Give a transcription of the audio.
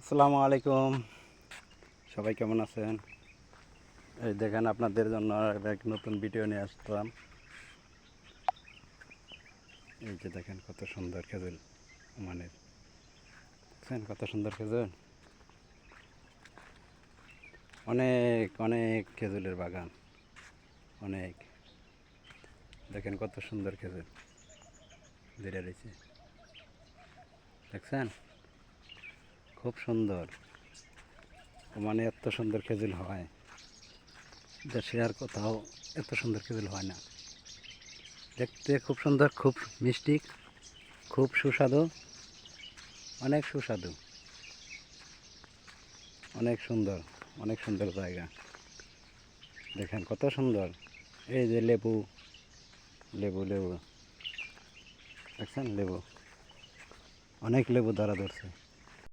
আসসালামু আলাইকুম। সবাই কেমন আছেন? এই দেখেন আপনাদের জন্য এক নতুন ভিডিও নিয়ে আসলাম। এই যে দেখেন কত সুন্দর খেজুর, মানে দেখছেন কত সুন্দর খেজুর, অনেক অনেক খেজুরের বাগান, অনেক। দেখেন কত সুন্দর খেজুর ধরে রয়েছে, দেখছেন খুব সুন্দর। মানে এত সুন্দর খেজুর হয় দেশে আর কোথাও এত সুন্দর খেজুর হয় না। দেখতে খুব সুন্দর, খুব মিষ্টি, খুব সুস্বাদু, অনেক সুস্বাদু, অনেক সুন্দর, অনেক সুন্দর জায়গা। দেখেন কত সুন্দর। এই যে লেবু, লেবু লেবু দেখছেন, লেবু, অনেক লেবু ধরা ধরছে।